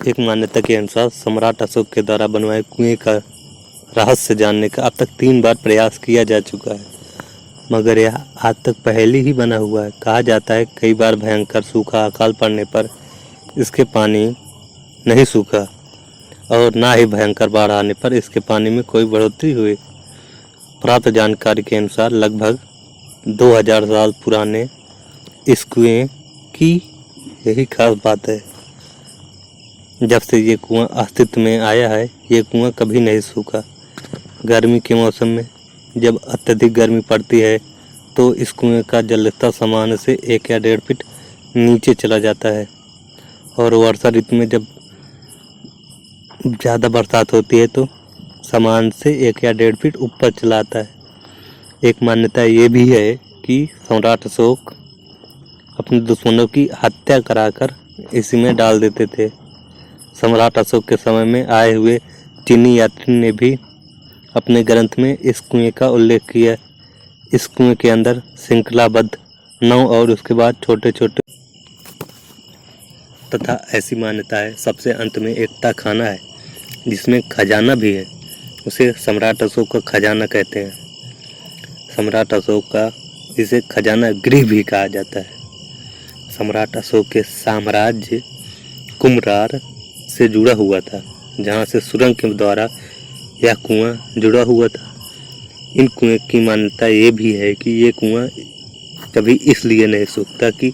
एक मान्यता के अनुसार सम्राट अशोक के द्वारा बनवाए कुएं का रहस्य जानने का अब तक 3 बार प्रयास किया जा चुका है, मगर यह आज तक पहले ही बना हुआ है। कहा जाता है कई बार भयंकर सूखा अकाल पड़ने पर इसके पानी नहीं सूखा और ना ही भयंकर बाढ़ आने पर इसके पानी में कोई बढ़ोतरी हुई। प्राप्त जानकारी के अनुसार लगभग 2000 साल पुराने इस कुएं की यही खास बात है। जब से ये कुआं अस्तित्व में आया है, ये कुआं कभी नहीं सूखा। गर्मी के मौसम में जब अत्यधिक गर्मी पड़ती है तो इस कुएं का जल स्तर सामान्य से 1 या 1.5 फीट नीचे चला जाता है, और वर्षा ऋतु में जब ज़्यादा बरसात होती है तो सामान्य से 1 या 1.5 फीट ऊपर चला आता है। एक मान्यता ये भी है कि सम्राट अशोक अपने दुश्मनों की हत्या कराकर इसी में डाल देते थे। सम्राट अशोक के समय में आए हुए चीनी यात्री ने भी अपने ग्रंथ में इस कुएं का उल्लेख किया। इस कुएं के अंदर श्रृंखलाबद्ध 9 और उसके बाद छोटे छोटे तथा ऐसी मान्यता है सबसे अंत में एक तहखाना है जिसमें खजाना भी है। उसे सम्राट अशोक का खजाना कहते हैं। सम्राट अशोक का इसे खजाना गृह भी कहा जाता है। सम्राट अशोक के साम्राज्य कुम्हरार से जुड़ा हुआ था, जहां से सुरंग के द्वारा यह कुआं जुड़ा हुआ था। इन कुएं की मान्यता ये भी है कि ये कुआं कभी इसलिए नहीं सूखता कि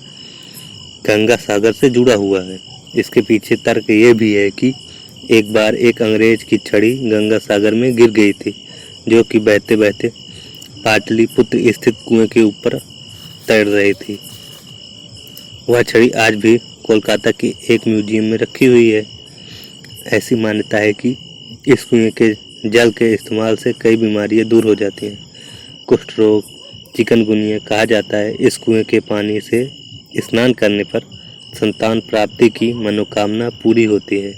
गंगा सागर से जुड़ा हुआ है। इसके पीछे तर्क ये भी है कि एक बार एक अंग्रेज की छड़ी गंगा सागर में गिर गई थी, जो कि बहते बहते पाटलिपुत्र स्थित कुएं के ऊपर तैर रही थी। वह छड़ी आज भी कोलकाता के एक म्यूजियम में रखी हुई है। ऐसी मान्यता है कि इस कुएं के जल के इस्तेमाल से कई बीमारियां दूर हो जाती हैं। कुष्ठ रोग, चिकनगुनिया। कहा जाता है इस कुएं के पानी से स्नान करने पर संतान प्राप्ति की मनोकामना पूरी होती है।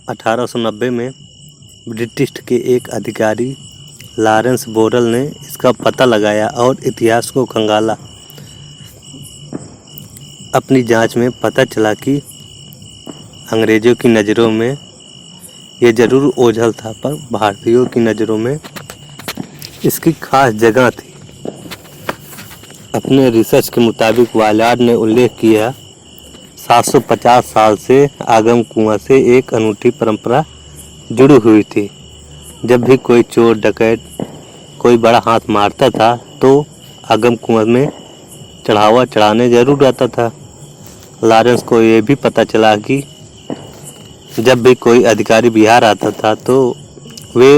1890 में ब्रिटिश के एक अधिकारी लॉरेंस बोरल ने इसका पता लगाया और इतिहास को खंगाला। अपनी जांच में पता चला कि अंग्रेज़ों की नज़रों में ये ज़रूर ओझल था, पर भारतीयों की नज़रों में इसकी खास जगह थी। अपने रिसर्च के मुताबिक वायलार्ड ने उल्लेख किया 750 साल से आगम कुआं से एक अनूठी परंपरा जुड़ी हुई थी। जब भी कोई चोर डकैत कोई बड़ा हाथ मारता था तो आगम कुआं में चढ़ावा चढ़ाने जरूर आता था। लॉरेंस को ये भी पता चला कि जब भी कोई अधिकारी बिहार आता था तो वे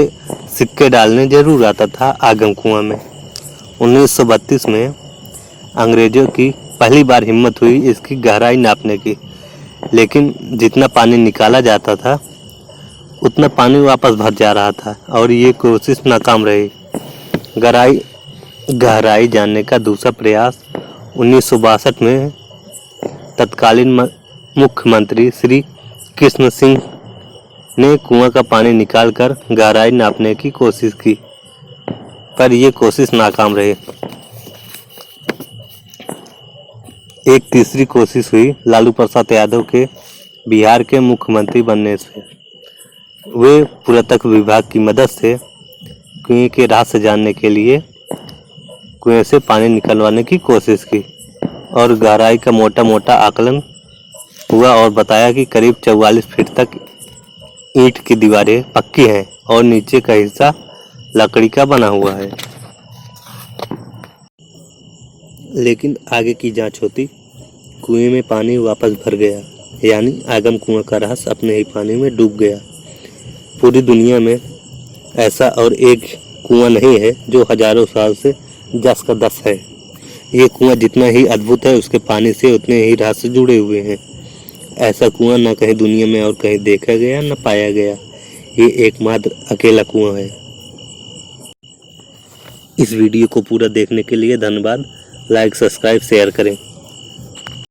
सिक्के डालने जरूर आता था आगम कुआं में। 1932 में अंग्रेज़ों की पहली बार हिम्मत हुई इसकी गहराई नापने की, लेकिन जितना पानी निकाला जाता था उतना पानी वापस भर जा रहा था और ये कोशिश नाकाम रही। गहराई जानने का दूसरा प्रयास 1962 में तत्कालीन मुख्यमंत्री श्री कृष्ण सिंह ने कुआं का पानी निकालकर गहराई नापने की कोशिश की, पर यह कोशिश नाकाम रही। एक तीसरी कोशिश हुई लालू प्रसाद यादव के बिहार के मुख्यमंत्री बनने से। वे पुरातत्व विभाग की मदद से कुएं के रहस्य जानने के लिए कुएं से पानी निकलवाने की कोशिश की और गहराई का मोटा मोटा आकलन हुआ और बताया कि करीब 44 फीट तक ईंट की दीवारें पक्की हैं और नीचे का हिस्सा लकड़ी का बना हुआ है। लेकिन आगे की जांच होती कुएं में पानी वापस भर गया, यानी आगम कुआं का रहस्य अपने ही पानी में डूब गया। पूरी दुनिया में ऐसा और एक कुआं नहीं है जो हजारों साल से 10 का 10 है। ये कुआं जितना ही अद्भुत है उसके पानी से उतने ही रहस्य जुड़े हुए हैं। ऐसा कुआं न कहीं दुनिया में और कहीं देखा गया न पाया गया। ये एकमात्र अकेला कुआं है। इस वीडियो को पूरा देखने के लिए धन्यवाद। लाइक, सब्सक्राइब, शेयर करें।